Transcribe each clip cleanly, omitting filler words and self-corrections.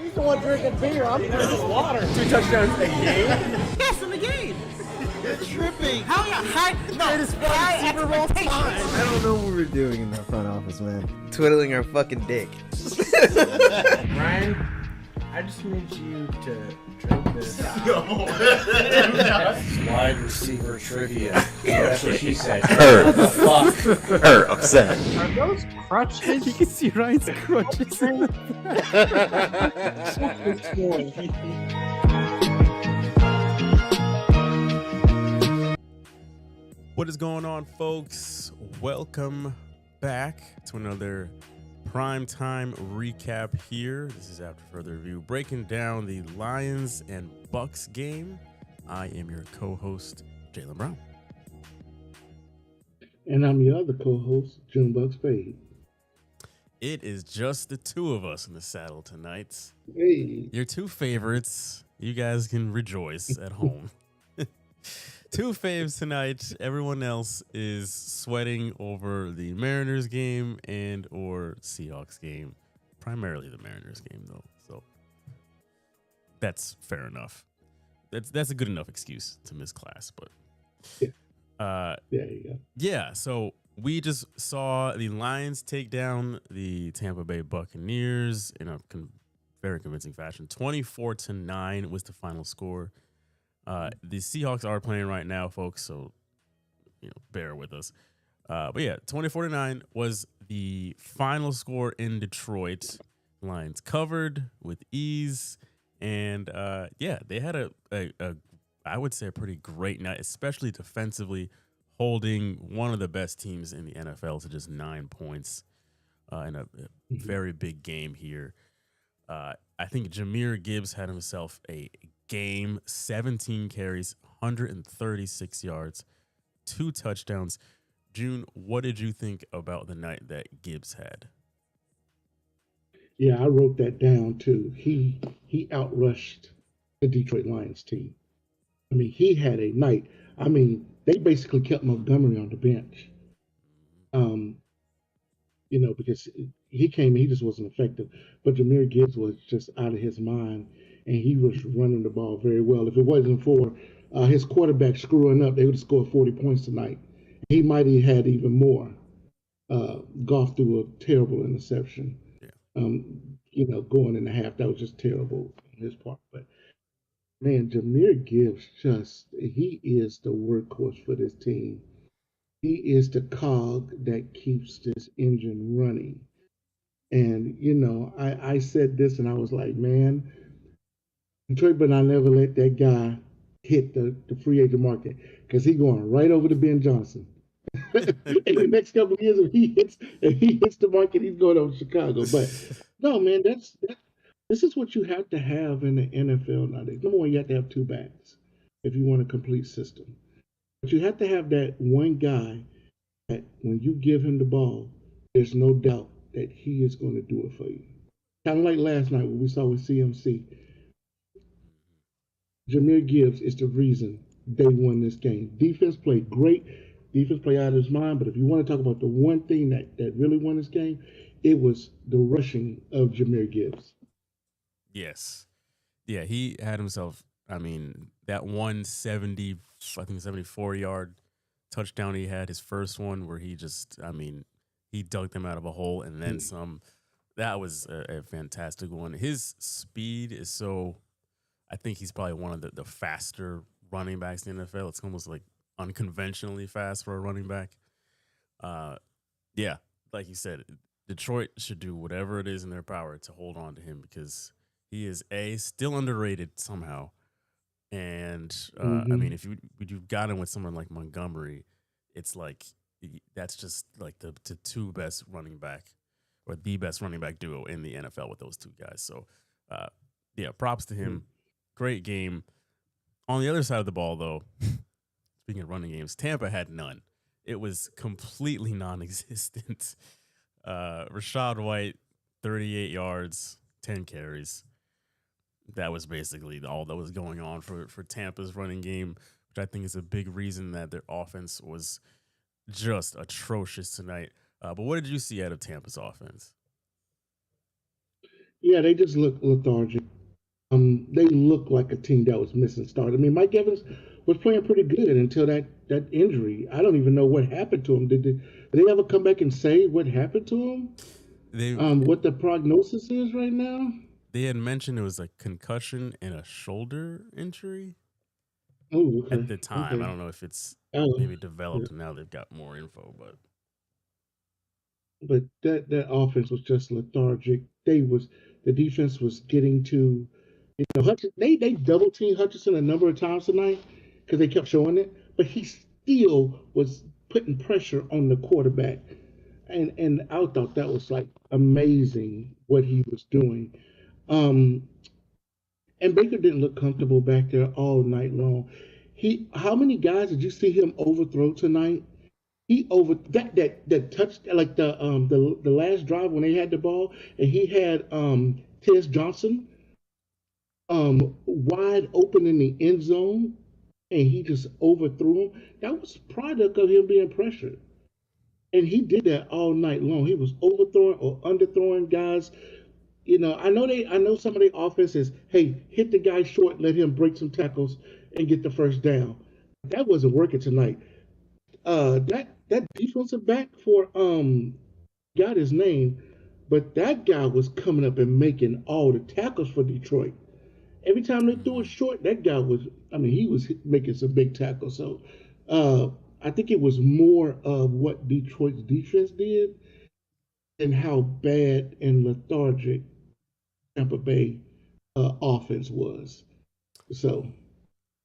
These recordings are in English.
He's the one drinking beer. I'm drinking water. 2 touchdowns a game? Yes, in the game. You're tripping. How you high Super Bowl time? I don't know what we're doing in the front office, man. Twiddling our fucking dick. Ryan, I just need you to drink this. Wide receiver trivia. That's what she said. Upset. Are those crutches? You can see Ryan's crutches in the What is going on, folks? Welcome back to another primetime recap here. This is after further review, breaking down the Lions and Bucks game. I am your co-host, Jalen Brown. And I'm your other co-host, June Bucks Fade. It is just the two of us in the saddle tonight. Hey. Your two favorites. You guys can rejoice at home. Two faves tonight. Everyone else is sweating over the Mariners game and or Seahawks game. Primarily the Mariners game, though. So that's fair enough. That's a good enough excuse to miss class. But There you go. yeah, so we just saw the Lions take down the Tampa Bay Buccaneers in a very convincing fashion. 24-9 was the final score. The Seahawks are playing right now, folks, so bear with us. But yeah, 24-9 was the final score in Detroit. Lions covered with ease, and they had a I would say a pretty great night, especially defensively, holding one of the best teams in the NFL to just 9 points in a very big game here. I think Jahmyr Gibbs had himself a game, 17 carries, 136 yards, 2 touchdowns. June, what did you think about the night that Gibbs had? Yeah, I wrote that down too. He outrushed the Detroit Lions team. I mean, he had a night. I mean, they basically kept Montgomery on the bench. Because he came, he just wasn't effective. But Jahmyr Gibbs was just out of his mind, and he was running the ball very well. If it wasn't for his quarterback screwing up, they would have scored 40 points tonight. He might have had even more. Goff threw a terrible interception. Yeah. Going in the half, that was just terrible on his part. But man, Jahmyr Gibbs he is the workhorse for this team. He is the cog that keeps this engine running. And, I said this and I was like, man, Detroit better not never let that guy hit the free agent market, because he's going right over to Ben Johnson. In the next couple of years, if he hits the market, he's going over to Chicago. But no, man, this is what you have to have in the NFL nowadays. Number one, you have to have 2 backs if you want a complete system. But you have to have that one guy that when you give him the ball, there's no doubt that he is going to do it for you. Kind of like last night when we saw with CMC. Jahmyr Gibbs is the reason they won this game. Defense played great. Defense played out of his mind. But if you want to talk about the one thing that really won this game, it was the rushing of Jahmyr Gibbs. Yes. Yeah, he had himself, that 170, I think 74-yard touchdown he had, his first one, where he just, he dug them out of a hole and then some. That was a fantastic one. His speed is so, I think he's probably one of the faster running backs in the NFL. It's almost like unconventionally fast for a running back. Yeah, like you said, Detroit should do whatever it is in their power to hold on to him, because he is still underrated somehow. And if you've got him with someone like Montgomery, it's like that's just like the 2 best running back, or the best running back duo in the NFL with those 2 guys. So props to him. Great game. On the other side of the ball, though, speaking of running games, Tampa had none. It was completely non-existent. Rachaad White, 38 yards, 10 carries. That was basically all that was going on for Tampa's running game, which I think is a big reason that their offense was just atrocious tonight. But what did you see out of Tampa's offense? Yeah, they just look lethargic. They look like a team that was missing start. I mean, Mike Evans was playing pretty good until that injury. I don't even know what happened to him. Did they ever come back and say what happened to him? They What the prognosis is right now? they had mentioned it was a concussion and a shoulder injury Oh, at okay, the time. I okay. don't know if it's Oh, maybe yeah. developed and now they've got more info, but But that offense was just lethargic. The defense was getting to they double teamed Hutchinson a number of times tonight because they kept showing it, but he still was putting pressure on the quarterback, and I thought that was like amazing what he was doing. Um, and Baker didn't look comfortable back there all night long. How many guys did you see him overthrow tonight? He over that touch like the last drive when they had the ball and he had Tez Johnson wide open in the end zone and he just overthrew him. That was product of him being pressured. And he did that all night long. He was overthrowing or underthrowing guys. I know some of the offense is, hey, hit the guy short, let him break some tackles and get the first down. That wasn't working tonight. That defensive back for got his name, but that guy was coming up and making all the tackles for Detroit. Every time they threw it mhm. short, that guy was. I mean, he was making some big tackles. So, uh, I think it was more of what Detroit's defense did and how bad and lethargic Tampa Bay offense was. So,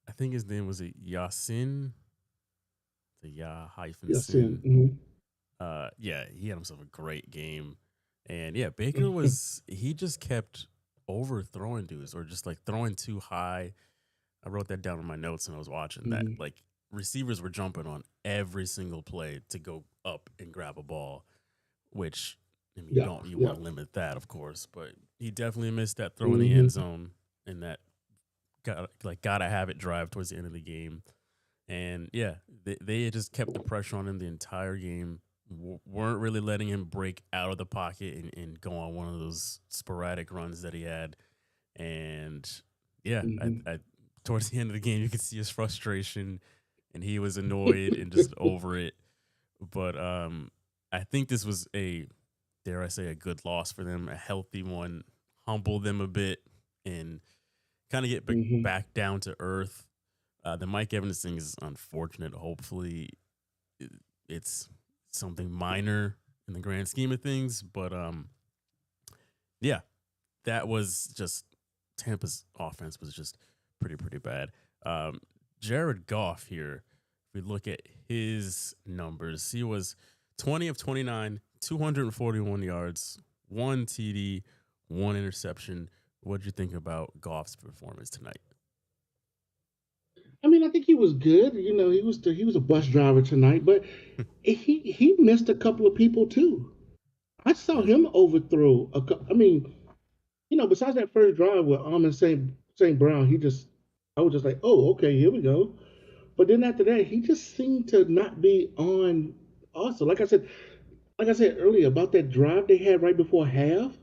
I think his name was Yasin, the Ya hyphen yes, Sin. and Yeah, he had himself a great game. And yeah, Baker was he just kept overthrowing dudes or just like throwing too high. I wrote that down in my notes and I was watching that. mhm. Like receivers were jumping on every single play to go up and grab a ball, which I mean Yeah, you yeah, want to limit that, of course, but he definitely missed that throw in the end hmm zone and that gotta have it drive towards the end of the game. And yeah, they just kept the pressure on him the entire game. Weren't really letting him break out of the pocket and go on one of those sporadic runs that he had. And yeah, hmm I towards the end of the game, you could see his frustration, and he was annoyed and just over it. But I think this was a dare I say a good loss for them, a healthy one, humble them a bit, and kind of get hmm back down to earth. The Mike Evans thing is unfortunate. Hopefully, it's something minor in the grand scheme of things. But yeah, that was just Tampa's offense was just pretty bad. Um, Jared Goff here. If we look at his numbers, he was 20 of 29, 241 yards, one TD, one interception. What did you think about Goff's performance tonight? I mean, I think he was good. He was a bus driver tonight, but he missed a couple of people too. I saw Yeah. him overthrow a couple. I mean, besides that first drive with Amon St. Brown, I was just like, oh, okay, here we go. But then after that, he just seemed to not be on. Also, like I said earlier about that drive they had right before half,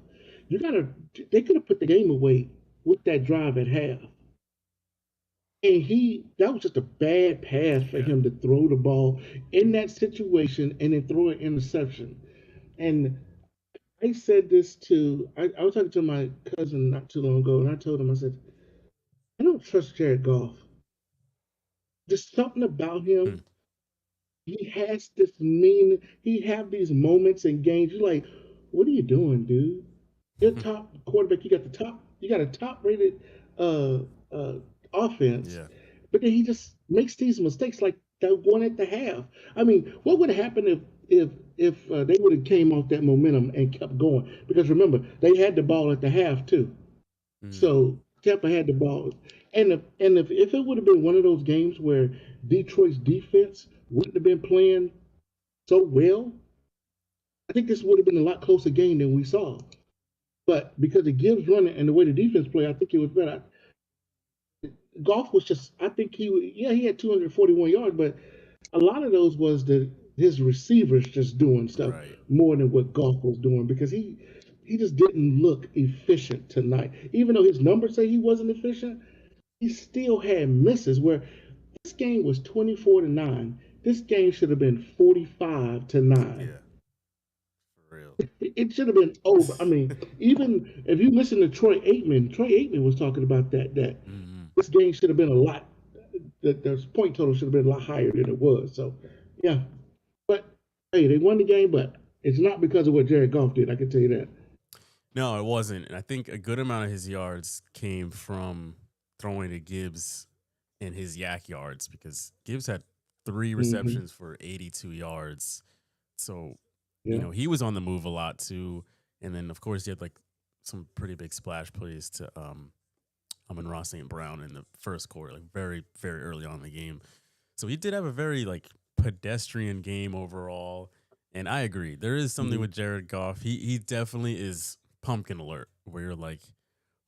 you gotta. They could have put the game away with that drive at half. And that was just a bad pass for Yeah. him to throw the ball in that situation and then throw an interception. And I said this I was talking to my cousin not too long ago, and I told him, I said, I don't trust Jared Goff. There's something about Hmm. him. He has this he have these moments in games. You're like, what are you doing, dude? You're top quarterback. You got a top rated uh, uh, offense, Yeah. but then he just makes these mistakes like that one at the half. I mean, what would have happened if they would have came off that momentum and kept going? Because remember, they had the ball at the half too. Mm. So Tampa had the ball, and if it would have been one of those games where Detroit's defense wouldn't have been playing so well, I think this would have been a lot closer game than we saw. But because the Gibbs running and the way the defense played, I think it was better. Golf was just, I think he had 241 yards, but a lot of those was his receivers just doing stuff Right. more than what Golf was doing because he just didn't look efficient tonight. Even though his numbers say he wasn't efficient, he still had misses where this game was 24-9. This game should have been 45-9. Yeah, for real. It should have been over. I mean, even if you listen to Troy Aikman was talking about that this game should have been a lot. The point total should have been a lot higher than it was. So, yeah. But hey, they won the game, but it's not because of what Jared Goff did. I can tell you that. No, it wasn't. And I think a good amount of his yards came from throwing to Gibbs and his yak yards because Gibbs had 3 receptions for 82 yards. So, you know, he was on the move a lot too. And then, of course, he had like some pretty big splash plays to Amon-Ra St. Brown in the first quarter, like very, very early on in the game. So he did have a very like pedestrian game overall. And I agree. There is something with Jared Goff. He definitely is pumpkin alert where you're like,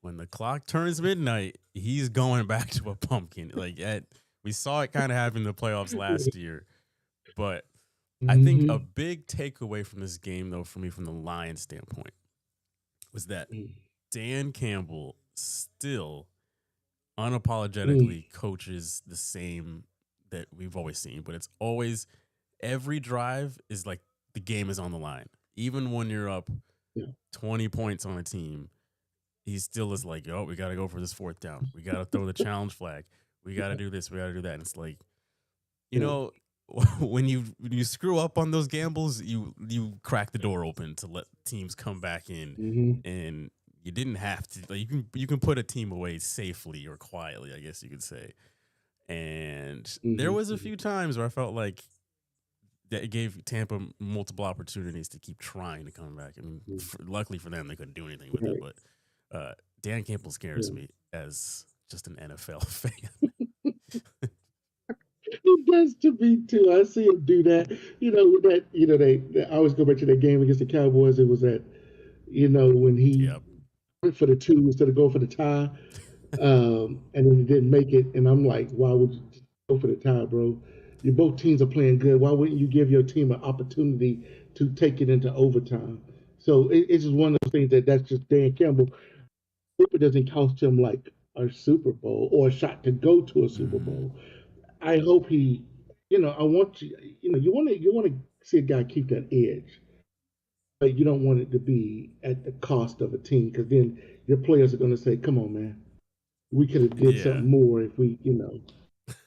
when the clock turns midnight, he's going back to a pumpkin. We saw it kind of happen in the playoffs last year. But I think a big takeaway from this game, though, for me from the Lions standpoint, was that Dan Campbell still unapologetically coaches the same that we've always seen. But it's always every drive is like the game is on the line. Even when you're up 20 points on a team, he still is like, we got to go for this 4th down. We got to throw the challenge flag. We got to do this. We got to do that. And it's like, you know, when you screw up on those gambles, you crack the door open to let teams come back in, and you didn't have to. Like, you can put a team away safely or quietly, I guess you could say. And there was a few times where I felt like that it gave Tampa multiple opportunities to keep trying to come back. I mean, luckily for them, they couldn't do anything with it. But Dan Campbell scares me as just an NFL fan. He does to me too. I see him do that. You know, with that. You know, they I always go back to that game against the Cowboys. It was that, you know, when he went for the 2 instead of go for the tie, and then he didn't make it. And I'm like, why would you go for the tie, bro? You both teams are playing good. Why wouldn't you give your team an opportunity to take it into overtime? So it's just one of those things that's just Dan Campbell. Hope it doesn't cost him like a Super Bowl or a shot to go to a Super Bowl. I hope he, you know, I want you know, you want to see a guy keep that edge, but you don't want it to be at the cost of a team because then your players are going to say, "Come on, man, we could have did something more if we, you know."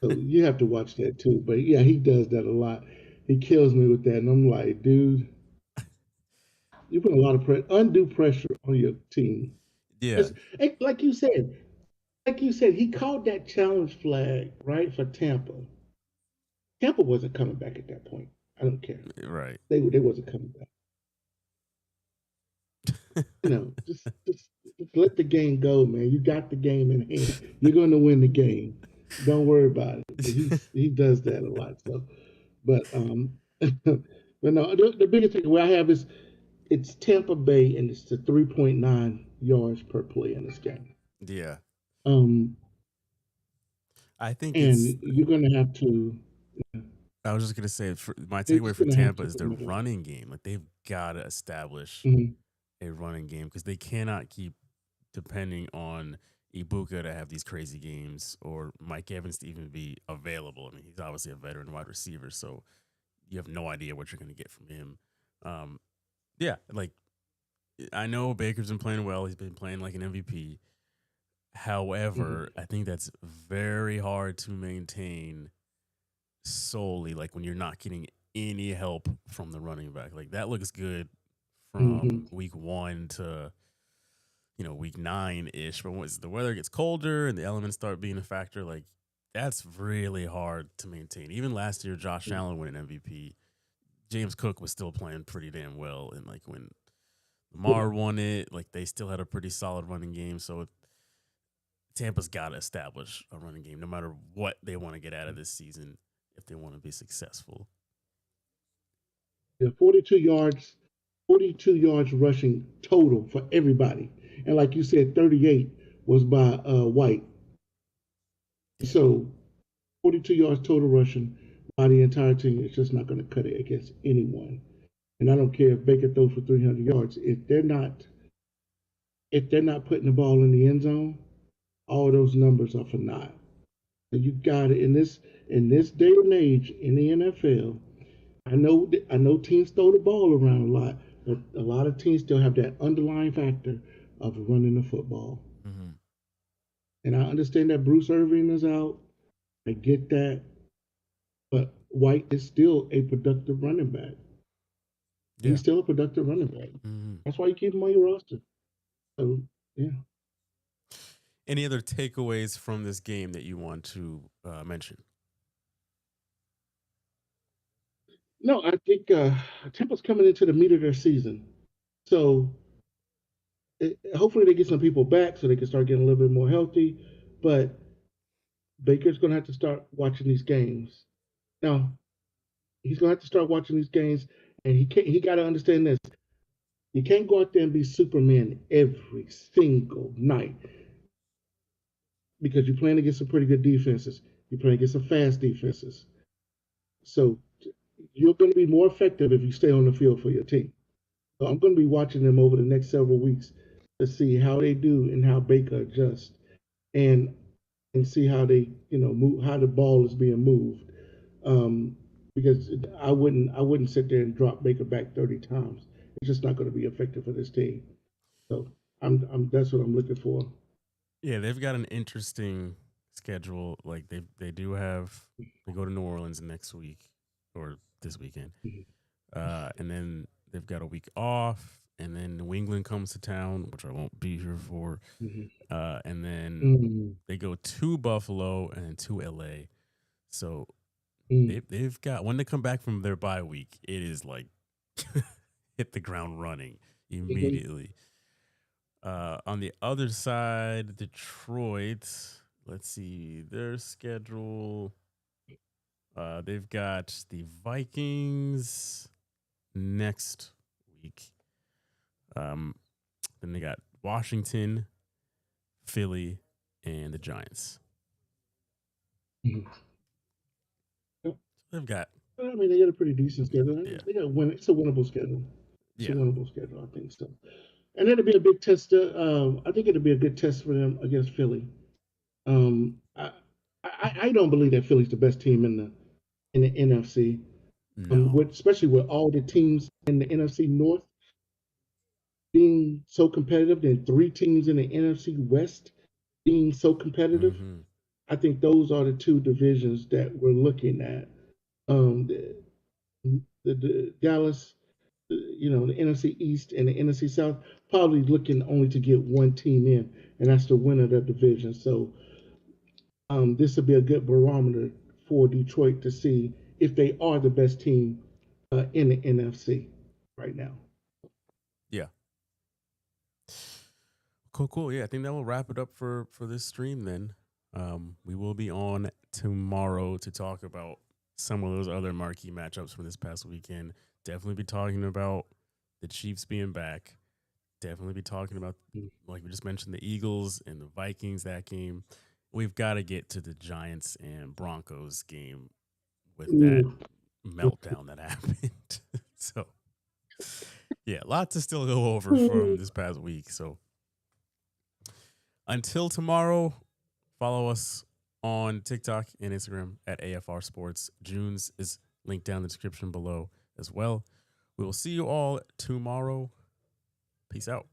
So you have to watch that too. But yeah, he does that a lot. He kills me with that, and I'm like, dude, you put a lot of undue pressure on your team. Yeah, like you said, he called that challenge flag, right, for Tampa. Tampa wasn't coming back at that point. I don't care. Right. They wasn't coming back. You know, just let the game go, man. You got the game in hand. You're going to win the game. Don't worry about it. But he does that a lot. So, but but no, the biggest thing I have is it's Tampa Bay and it's the 3.9 yards per play in this game. Yeah. I think you're going to have to. I was just going to say, my takeaway for Tampa is their running game. Like, they've got to establish a running game because they cannot keep depending on Ibuka to have these crazy games or Mike Evans to even be available. I mean, he's obviously a veteran wide receiver, so you have no idea what you're going to get from him. Yeah, like, I know Baker's been playing well. He's been playing like an MVP. However, I think that's very hard to maintain solely, like, when you're not getting any help from the running back. Like, that looks good from week 1 to, you know, week 9-ish. But once the weather gets colder and the elements start being a factor, like, that's really hard to maintain. Even last year, Josh Allen won an MVP. James Cook was still playing pretty damn well. And, like, when Lamar won it, like, they still had a pretty solid running game. So Tampa's got to establish a running game no matter what they want to get out of this season if they want to be successful. Yeah, 42 yards rushing total for everybody. And like you said, 38 was by White. So 42 yards total rushing by the entire team is just not going to cut it against anyone. And I don't care if Baker throws for 300 yards. If they're not if they're not putting the ball in the end zone, all those numbers are for naught. And you got it in this day and age in the NFL. I know teams throw the ball around a lot, but a lot of teams still have that underlying factor of running the football. Mm-hmm. And I understand that Bruce Irvin is out. I get that, but White is still a productive running back. Yeah. He's still a productive running back. Mm-hmm. That's why you keep him on your roster. So yeah. Any other takeaways from this game that you want to mention? No, I think Tampa's coming into the meat of their season. So hopefully they get some people back so they can start getting a little bit more healthy. But Baker's going to have to start watching these games. Now, he's going to have to start watching these games, and he got to understand this. You can't go out there and be Superman every single night because you're playing against some pretty good defenses. You're playing against some fast defenses. So you're going to be more effective if you stay on the field for your team. So I'm going to be watching them over the next several weeks to see how they do and how Baker adjusts, and see how they move, how the ball is being moved. Because I wouldn't sit there and drop Baker back 30 times. It's just not going to be effective for this team. So that's what I'm looking for. Yeah, they've got an interesting schedule. Like they go to New Orleans next week or this weekend, and then they've got a week off, and then New England comes to town, which I won't be here for, and then they go to Buffalo and then to LA. So they've got, when they come back from their bye week, it is like hit the ground running immediately. On the other side, Detroit, let's see their schedule. They've got the Vikings next week. Then they got Washington, Philly, and the Giants. They've got. I mean, they got a pretty decent schedule. Yeah. They got It's a winnable schedule. It's Yeah. a winnable schedule, I think so. And it'll be a big test. I think it'll be a good test for them against Philly. I don't believe that Philly's the best team in the NFC. No. Especially with all the teams in the NFC North being so competitive, then 3 teams in the NFC West being so competitive. Mm-hmm. I think those are the 2 divisions that we're looking at. The Dallas, the NFC East and the NFC South, probably looking only to get 1 team in, and that's the winner of the division. So this will be a good barometer for Detroit to see if they are the best team in the NFC right now. Yeah. Cool. Yeah, I think that will wrap it up for this stream then. We will be on tomorrow to talk about some of those other marquee matchups from this past weekend. Definitely be talking about the Chiefs being back. Definitely be talking about, like we just mentioned, the Eagles and the Vikings, that game. We've got to get to the Giants and Broncos game with that meltdown that happened. So, yeah, lots to still go over from this past week. So, until tomorrow, follow us on TikTok and Instagram at AFR Sports. June's is linked down in the description below as well. We will see you all tomorrow. Peace out.